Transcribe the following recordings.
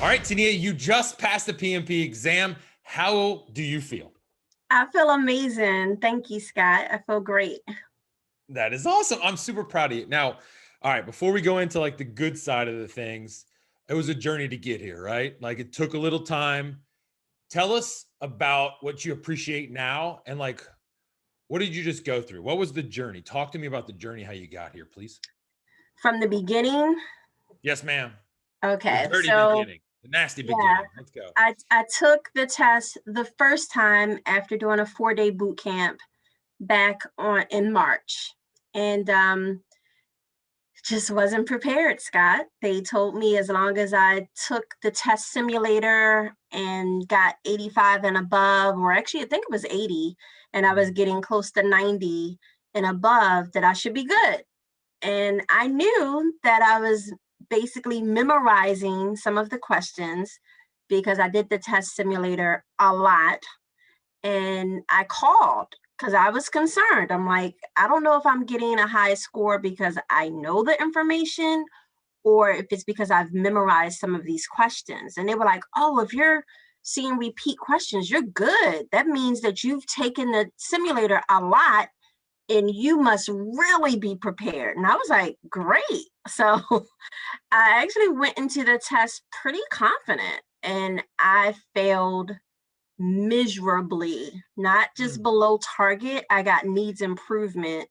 All right, Tonia, you just passed the PMP exam. How do you feel? I feel amazing. Thank you, Scott. I feel great. That is awesome. I'm super proud of you. Now, all right, before we go into like the good side of the things, it was a journey to get here, right? Like it took a little time. Tell us about what you appreciate now and like what did you just go through? What was the journey? Talk to me about the journey, how you got here, please. From the beginning, Yes, ma'am. The okay, dirty so beginning, the nasty yeah, beginning. Let's go. I took the test the first time after doing a 4-day boot camp back in March, and just wasn't prepared, Scott. They told me as long as I took the test simulator and got 85 and above, or actually I think it was 80, and I was getting close to 90 and above, that I should be good. And I knew that I was basically memorizing some of the questions because I did the test simulator a lot. And I called because I was concerned. I'm like, I don't know if I'm getting a high score because I know the information or if it's because I've memorized some of these questions. And they were like, oh, if you're seeing repeat questions, you're good. That means that you've taken the simulator a lot and you must really be prepared. And I was like, great. So I actually went into the test pretty confident and I failed miserably, not just below target. I got needs improvement.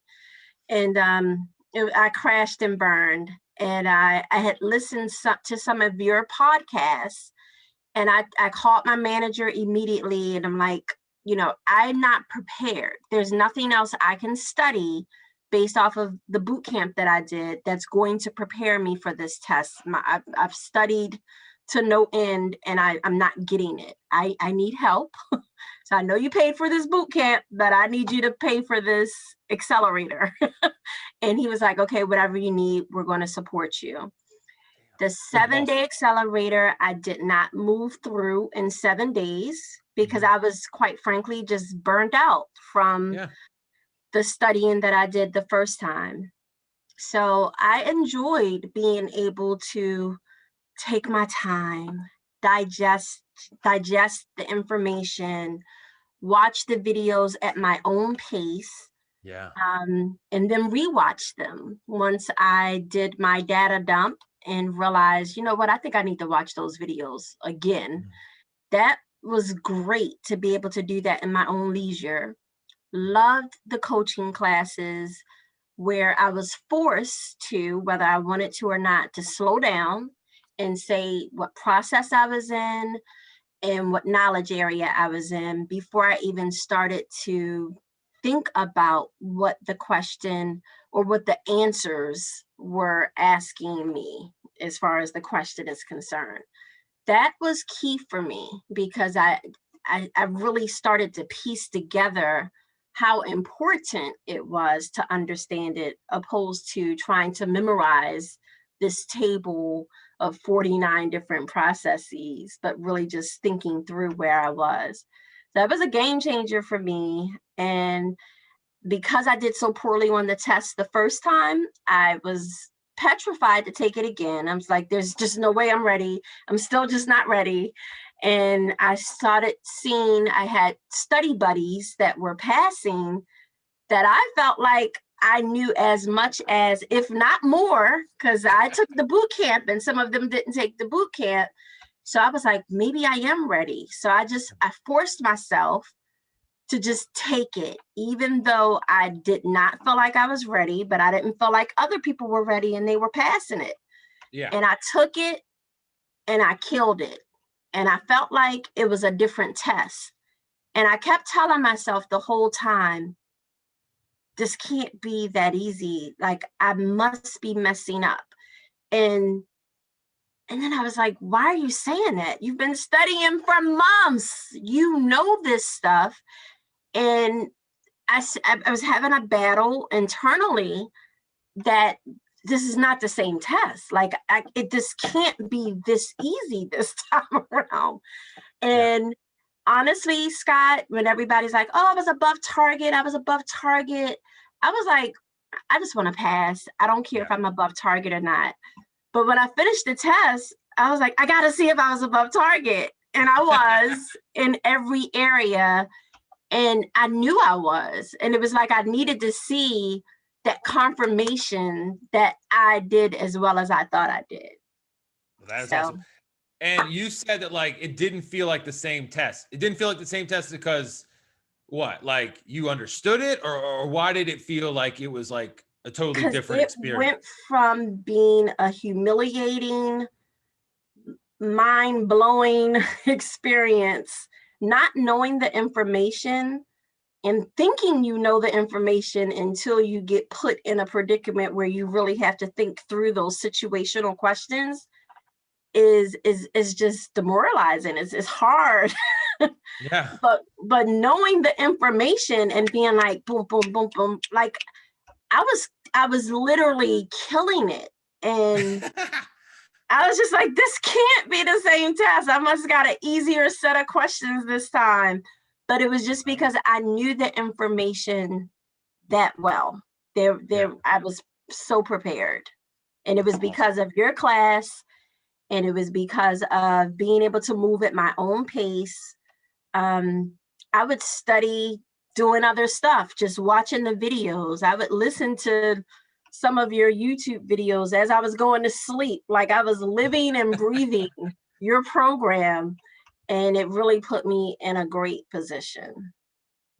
And I crashed and burned. And I had listened to some of your podcasts and I called my manager immediately and I'm like, I'm not prepared. There's nothing else I can study based off of the boot camp that I did that's going to prepare me for this test. I've studied to no end and I'm not getting it. I need help. So I know you paid for this boot camp, but I need you to pay for this accelerator. And he was like, okay, whatever you need, we're going to support you. The 7-day accelerator, I did not move through in 7 days because I was quite frankly just burned out from the studying that I did the first time. So I enjoyed being able to take my time, digest the information, watch the videos at my own pace, and then rewatch them once I did my data dump and realized, you know what, I think I need to watch those videos again. That was great to be able to do that in my own leisure. Loved the coaching classes where I was forced to, whether I wanted to or not, to slow down and say what process I was in and what knowledge area I was in before I even started to think about what the question or what the answers were asking me as far as the question is concerned. That was key for me because I really started to piece together how important it was to understand it opposed to trying to memorize this table of 49 different processes, but really just thinking through where I was. That was a game changer for me. And because I did so poorly on the test the first time, I was petrified to take it again. I was like, there's just no way I'm ready. I'm still just not ready. And I started seeing I had study buddies that were passing that I felt like I knew as much as, if not more, because I took the boot camp and some of them didn't take the boot camp. So I was like, maybe I am ready. So I forced myself to just take it, even though I did not feel like I was ready, but I didn't feel like other people were ready and they were passing it. Yeah. And I took it and I killed it. And I felt like it was a different test. And I kept telling myself the whole time, this can't be that easy. Like I must be messing up. And then I was like, why are you saying that? You've been studying for months. You know this stuff. And I was having a battle internally that this is not the same test. Like this can't be this easy this time around. And honestly, Scott, when everybody's like, oh, I was above target, I was like, I just want to pass. I don't care if I'm above target or not. But when I finished the test, I was like, I got to see if I was above target. And I was in every area. And I knew I was. And it was like I needed to see that confirmation that I did as well as I thought I did. That is So, awesome. And you said that like it didn't feel like the same test. It didn't feel like the same test because what? Like you understood it, or why did it feel like it was like a totally because different it experience? went from being a humiliating, mind blowing experience, not knowing the information and thinking you know the information until you get put in a predicament where you really have to think through those situational questions is just demoralizing. It's hard. Yeah. but knowing the information and being like boom boom boom boom, like I was literally killing it. And I was just like, this can't be the same test. I must have got an easier set of questions this time. But it was just because I knew the information that well. Yeah. I was so prepared. And it was That's awesome. because of your class, and it was because of being able to move at my own pace. I would study doing other stuff, just watching the videos. I would listen to some of your YouTube videos as I was going to sleep, like I was living and breathing your program. And it really put me in a great position.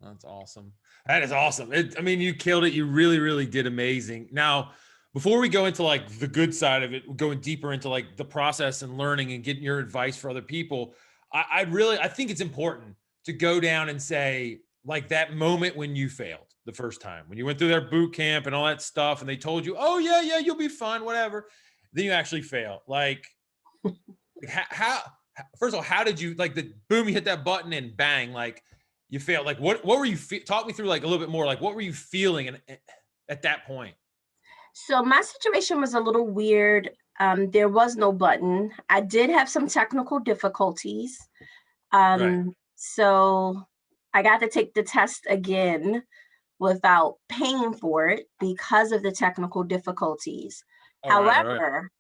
That's awesome. That is awesome. I mean, you killed it. You really, really did amazing. Now, before we go into like the good side of it, going deeper into like the process and learning and getting your advice for other people, I think it's important to go down and say like that moment when you failed the first time, when you went through their boot camp and all that stuff, and they told you, oh yeah, you'll be fine, whatever. Then you actually fail. Like how first of all, how did you like the boom, you hit that button and bang, like you failed. Like what were you talk me through like a little bit more, like what were you feeling at that point? So my situation was a little weird. There was no button. I did have some technical difficulties. Right. So I got to take the test again without paying for it because of the technical difficulties. All right. All right. However,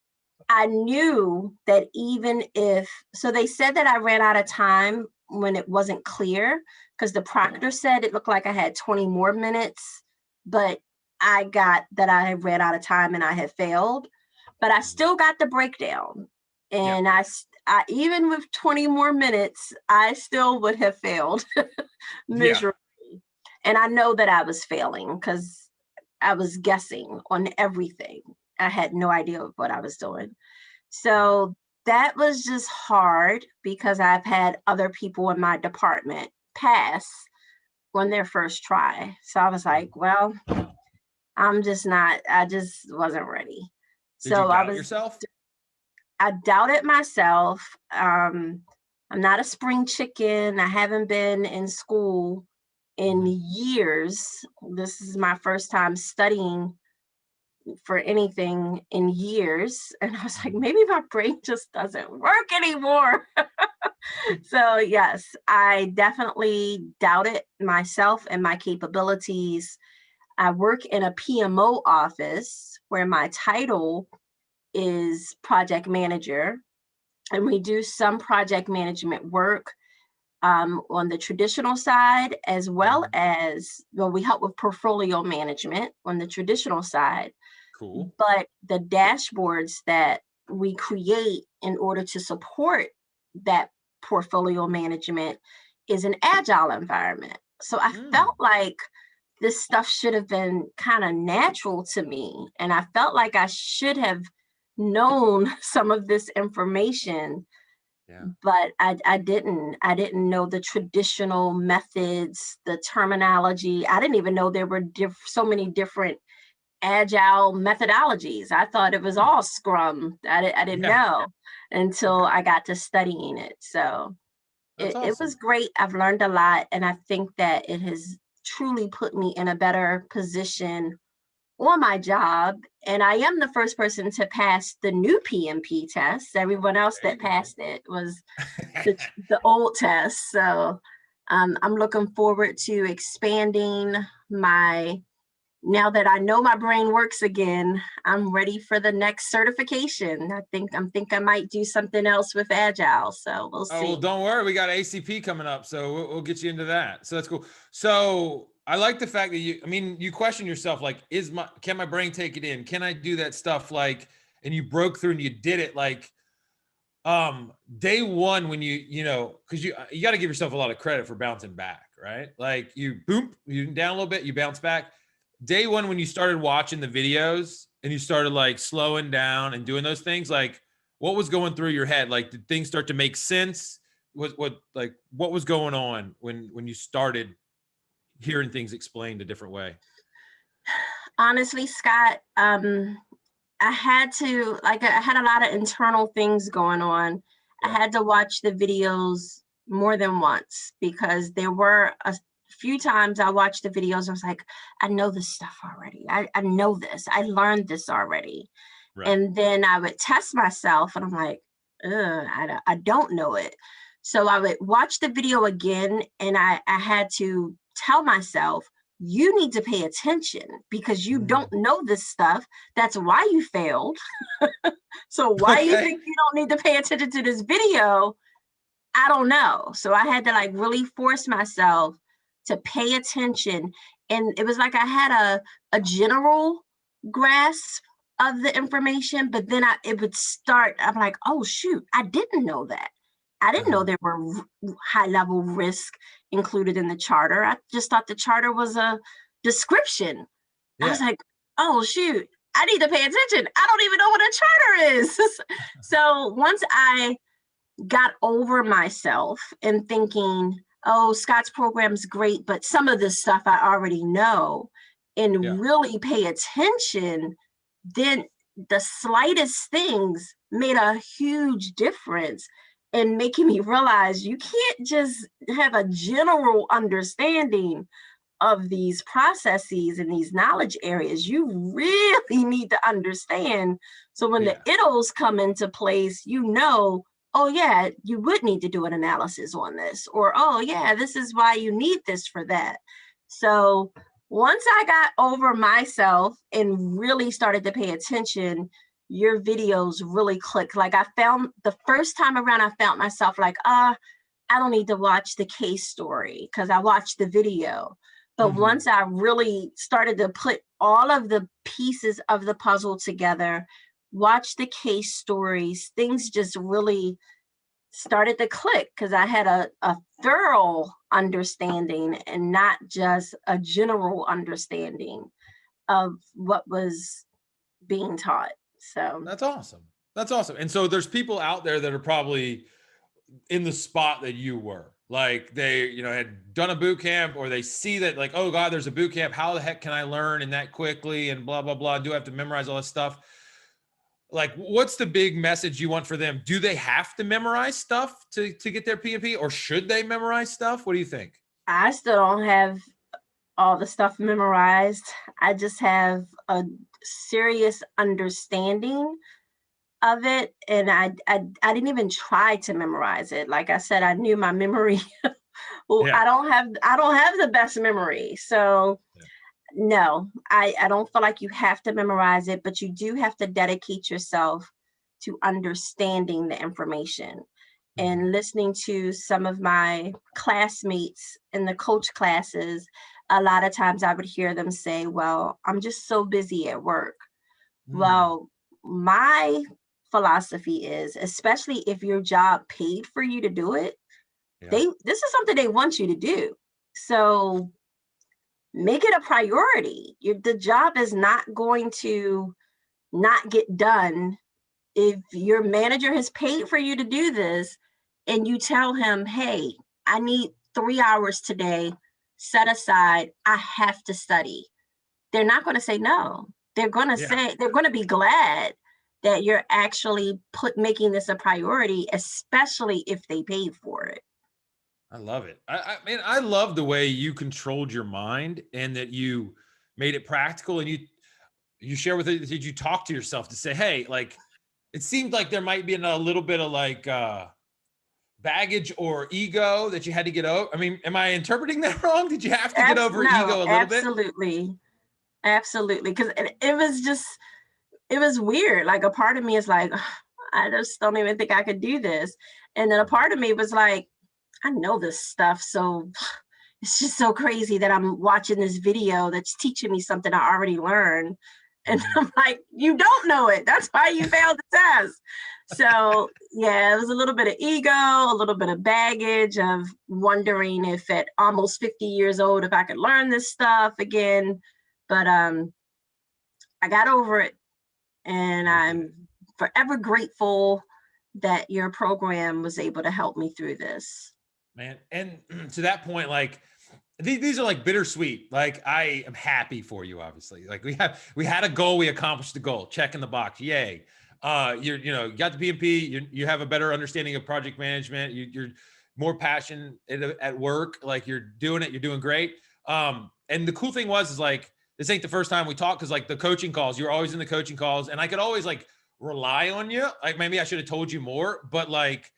I knew that even if, so they said that I ran out of time when it wasn't clear, because the proctor said it looked like I had 20 more minutes, but I got that I ran out of time and I had failed, but I still got the breakdown. Yeah. And I even with 20 more minutes, I still would have failed Yeah. miserably. And I know that I was failing because I was guessing on everything. I had no idea what I was doing. So that was just hard because I've had other people in my department pass on their first try. So I was like, well, I just wasn't ready. Did you So doubt yourself? I doubted myself. I'm not a spring chicken. I haven't been in school in years. This is my first time studying for anything in years. And I was like, maybe my brain just doesn't work anymore. So, yes, I definitely doubted myself and my capabilities. I work in a PMO office where my title is project manager, and we do some project management work on the traditional side, as well as, well, we help with portfolio management on the traditional side. Cool. But the dashboards that we create in order to support that portfolio management is an agile environment. So I felt like this stuff should have been kind of natural to me. And I felt like I should have known some of this information, Yeah. but I didn't. I didn't know the traditional methods, the terminology. I didn't even know there were so many different agile methodologies. I thought it was all Scrum. I didn't Yeah. know until I got to studying it. So That's it awesome. was great. I've learned a lot, and I think that it has truly put me in a better position on my job. And I am the first person to pass the new PMP test. Everyone else There that you go. passed it was the old test. So I'm looking forward to expanding my now that I know my brain works again, I'm ready for the next certification. I think I might do something else with Agile. So we'll Oh, well, see. don't worry. We got ACP coming up, so we'll get you into that. So that's cool. So I like the fact that you question yourself, like, can my brain take it in? Can I do that stuff? Like, and you broke through and you did it. Like, day one, when because you got to give yourself a lot of credit for bouncing back, right? Like you down a little bit, you bounce back. Day one, when you started watching the videos and you started like slowing down and doing those things, like what was going through your head? Like, did things start to make sense? What was going on when you started hearing things explained a different way? Honestly, Scott, I had a lot of internal things going on. Yeah. I had to watch the videos more than once because there were a few times I watched the videos. I was like, I know this stuff already. I know this. I learned this already. Right. And then I would test myself and I'm like, I don't know it. So I would watch the video again and I had to tell myself, you need to pay attention because you don't know this stuff. That's why you failed. So why you Okay. think you don't need to pay attention to this video? I don't know. So I had to like really force myself to pay attention. And it was like I had a general grasp of the information, but then it would start, I'm like, oh shoot, I didn't know that. I didn't know there were high level risk included in the charter. I just thought the charter was a description. I was Yeah. like, oh shoot, I need to pay attention. I don't even know what a charter is. So once I got over myself and thinking, oh, Scott's program's great, but some of this stuff I already know, and really pay attention, then the slightest things made a huge difference in making me realize you can't just have a general understanding of these processes and these knowledge areas. You really need to understand. So when the ITLs come into place, oh yeah, you would need to do an analysis on this, or oh yeah, this is why you need this for that. So once I got over myself and really started to pay attention, your videos really clicked. Like I found the first time around, I found myself like, I don't need to watch the case story because I watched the video. But once I really started to put all of the pieces of the puzzle together, watch the case stories, things just really started to click because I had a thorough understanding and not just a general understanding of what was being taught. So That's awesome. That's awesome. And so there's people out there that are probably in the spot that you were. Like they, had done a boot camp, or they see that like, oh God, there's a boot camp. How the heck can I learn in that quickly? And blah, blah, blah. Do I have to memorize all this stuff? Like, what's the big message you want for them? Do they have to memorize stuff to get their PMP, or should they memorize stuff? What do you think? I still don't have all the stuff memorized. I just have a serious understanding of it, and I didn't even try to memorize it. Like I said, I knew my memory. Well, I don't have the best memory, so no, I don't feel like you have to memorize it, but you do have to dedicate yourself to understanding the information. And listening to some of my classmates in the coach classes, a lot of times I would hear them say, well, I'm just so busy at work. Well, my philosophy is, especially if your job paid for you to do it, this is something they want you to do. So make it a priority. The job is not going to not get done if your manager has paid for you to do this and you tell him, hey, I need 3 hours today set aside. I have to study. They're not going to say no. They're going to be glad that you're actually making this a priority, especially if they paid for it. I love it. I mean, I love the way you controlled your mind and that you made it practical, and you share with it. Did you talk to yourself to say, hey, like, it seemed like there might be a little bit of like baggage or ego that you had to get over? I mean, am I interpreting that wrong? Did you have to get over ego a little bit? Absolutely. Absolutely. Because it was just, it was weird. Like a part of me is like, I just don't even think I could do this. And then a part of me was like, I know this stuff. So it's just so crazy that I'm watching this video that's teaching me something I already learned. And I'm like, you don't know it. That's why you failed the test. So yeah, it was a little bit of ego, a little bit of baggage of wondering if at almost 50 years old, if I could learn this stuff again. But I got over it, and I'm forever grateful that your program was able to help me through this. Man. And to that point, like these are like bittersweet. Like I am happy for you, obviously. Like we had a goal, we accomplished the goal, check in the box. Yay. You got the PMP, you have a better understanding of project management, you're more passionate at work, like you're doing it, you're doing great. And the cool thing is like, this ain't the first time we talked, because like the coaching calls, you're always in the coaching calls, and I could always like rely on you. Like maybe I should have told you more, but like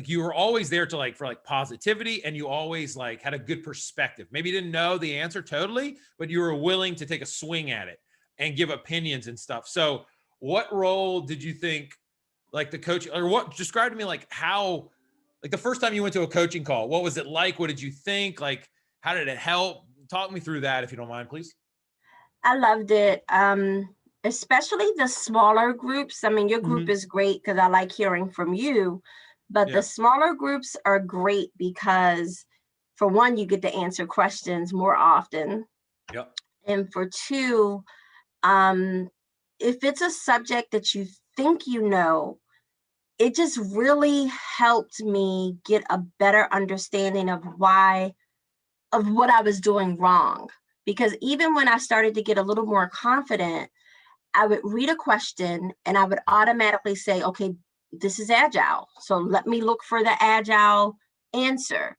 you were always there to like for like positivity, and you always like had a good perspective. Maybe you didn't know the answer totally, but you were willing to take a swing at it and give opinions and stuff. So what role did you think like the coach, or what, describe to me like how, like the first time you went to a coaching call, what was it like? What did you think? Like, how did it help? Talk me through that if you don't mind, please. I loved it. Especially the smaller groups. I mean, your group is great because I like hearing from you, but the smaller groups are great because, for one, you get to answer questions more often. Yep. And for two, if it's a subject that you think you know, it just really helped me get a better understanding of what I was doing wrong. Because even when I started to get a little more confident, I would read a question and I would automatically say, okay, this is agile. So let me look for the agile answer.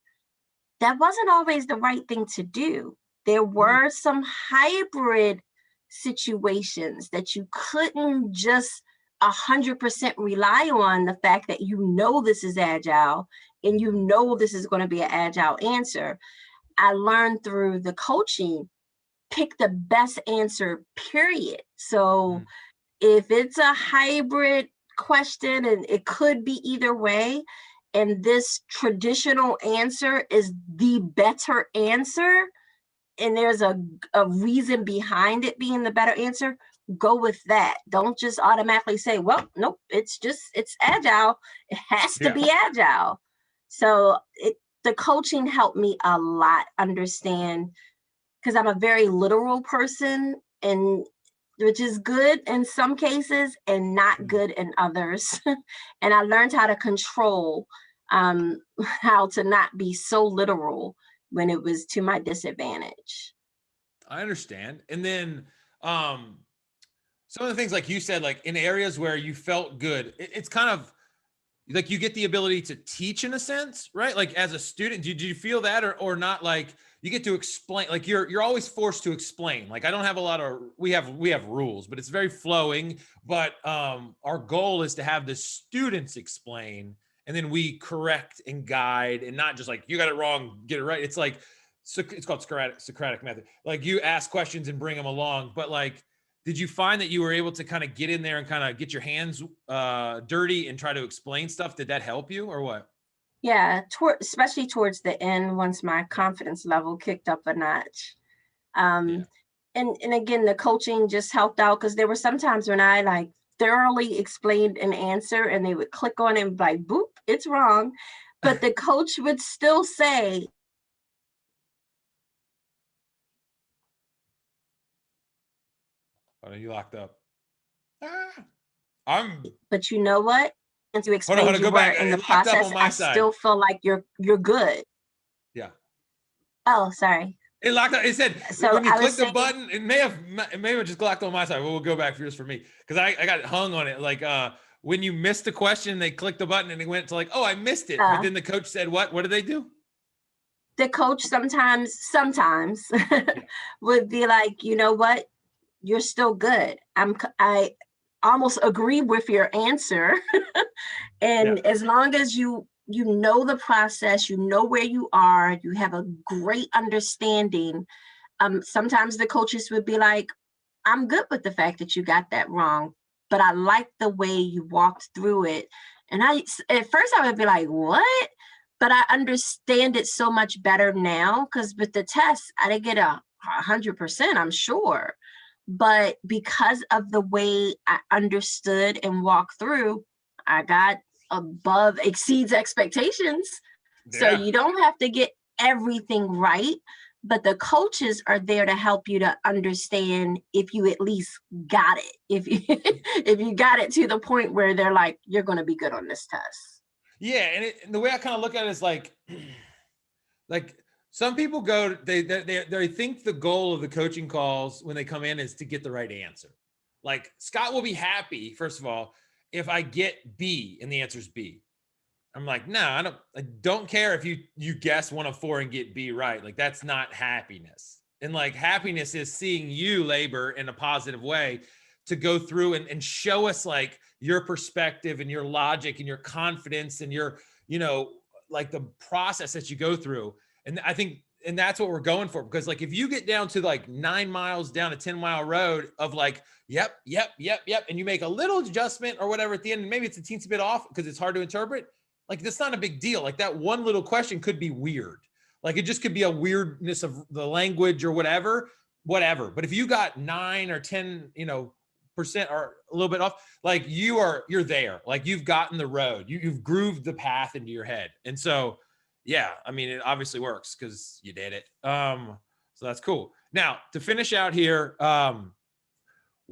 That wasn't always the right thing to do. There were some hybrid situations that you couldn't just 100% rely on the fact that you know this is agile and you know this is going to be an agile answer. I learned through the coaching, pick the best answer, period. So if it's a hybrid question and it could be either way, and this traditional answer is the better answer, and there's a reason behind it being the better answer, go with that. Don't just automatically say, well, nope, it's agile. It has to be agile. So the coaching helped me a lot understand, because I'm a very literal person, and which is good in some cases and not good in others. And I learned how to control how to not be so literal when it was to my disadvantage. I understand. And then some of the things like you said, like in areas where you felt good, it's kind of like you get the ability to teach in a sense, right? Like as a student, did you feel that, or not? Like you get to explain, like you're always forced to explain. Like I don't have a lot of, we have rules, but it's very flowing. But our goal is to have the students explain, and then we correct and guide, and not just like, you got it wrong, get it right. It's like, it's called Socratic method. Like you ask questions and bring them along. But like, did you find that you were able to kind of get in there and kind of get your hands dirty and try to explain stuff? Did that help you, or what? Yeah, especially towards the end, once my confidence level kicked up a notch. And again, the coaching just helped out, because there were some times when I like thoroughly explained an answer and they would click on it and be like, boop, it's wrong. But the coach would still say, Oh, you locked up. I'm. but you know what? Since you Hold on, explained you go back. weren't in the It locked up process, on my I side. still feel like you're good. Yeah. Oh, sorry. It locked up. It said, so when you click the button, it may have just locked on my side. We'll go back for me, because I got hung on it. Like when you missed the question, they clicked the button and it went to like, oh, I missed it. But then the coach said, what? What did they do? The coach sometimes would be like, you know what? You're still good. I almost agree with your answer. And as long as you know the process, you know where you are, you have a great understanding. Sometimes the coaches would be like, I'm good with the fact that you got that wrong, but I like the way you walked through it. And at first I would be like, what? But I understand it so much better now, because with the test, I didn't get 100%, I'm sure. But because of the way I understood and walked through, I got above exceeds expectations. So Yeah. you don't have to get everything right, but the coaches are there to help you to understand if you at least got it. If you if you got it to the point where they're like, you're going to be good on this test. Yeah. And the way I kind of look at it is like some people go, they think the goal of the coaching calls when they come in is to get the right answer. Like Scott will be happy, first of all, if I get B and the answer is B. I'm like, no, I don't care if you guess one of four and get B right. Like that's not happiness. And like happiness is seeing you labor in a positive way to go through and show us like your perspective and your logic and your confidence and your, like the process that you go through. And I think, and that's what we're going for, because like if you get down to like 9 miles down a 10-mile road of like, yep, and you make a little adjustment or whatever at the end, and maybe it's a teensy bit off because it's hard to interpret, like that's not a big deal. Like that one little question could be weird. Like it just could be a weirdness of the language or whatever. But if you got 9 or 10, percent or a little bit off, like you're there. Like you've gotten the road. You've grooved the path into your head. And so, yeah, I mean, it obviously works because you did it. So that's cool. Now to finish out here, how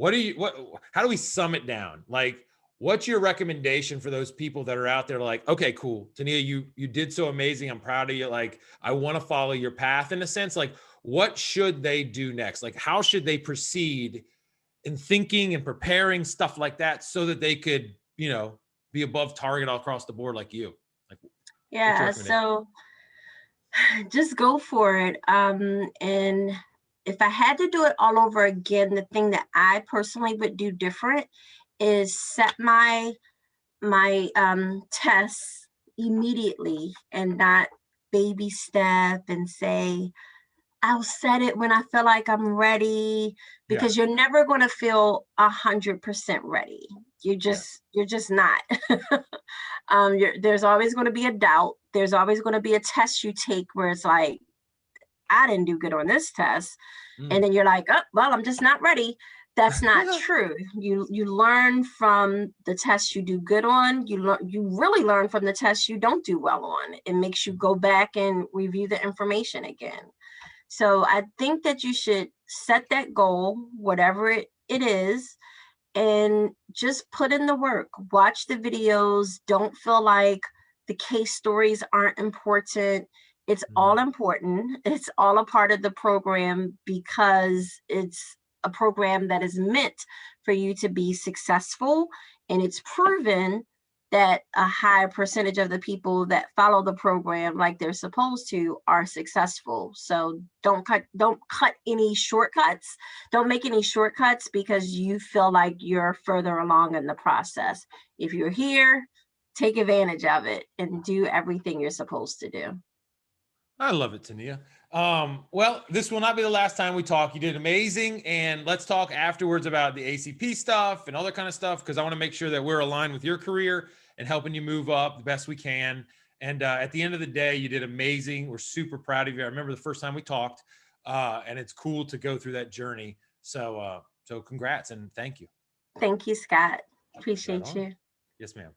do we sum it down? Like, what's your recommendation for those people that are out there like, okay, cool, Tonia, you did so amazing. I'm proud of you. Like, I want to follow your path in a sense. Like, what should they do next? Like, how should they proceed in thinking and preparing stuff like that so that they could, be above target all across the board like you? Like, what's your Yeah, recommendation? so just go for it. And if I had to do it all over again, the thing that I personally would do different is set my tests immediately and not baby step and say, I'll set it when I feel like I'm ready, Yeah. because you're never going to feel 100% ready. Yeah. You're just not. There's always going to be a doubt. There's always going to be a test you take where it's like, I didn't do good on this test. And Mm. then you're like, oh, well, I'm just not ready. That's not true. You learn from the tests you do good on. You really learn from the tests you don't do well on. It makes you go back and review the information again. So I think that you should set that goal, whatever it is, and just put in the work. Watch the videos. Don't feel like the case stories aren't important. It's all Mhm. important. It's all a part of the program, because it's a program that is meant for you to be successful. And it's proven that a high percentage of the people that follow the program like they're supposed to are successful. So don't cut any shortcuts. Don't make any shortcuts because you feel like you're further along in the process. If you're here, take advantage of it and do everything you're supposed to do. I love it, Tania. Well, this will not be the last time we talk. You did amazing. And let's talk afterwards about the ACP stuff and other kind of stuff, because I want to make sure that we're aligned with your career and helping you move up the best we can. And at the end of the day, you did amazing. We're super proud of you. I remember the first time we talked, and it's cool to go through that journey. So congrats and thank you. Thank you, Scott. Right Appreciate on. you. Yes, ma'am.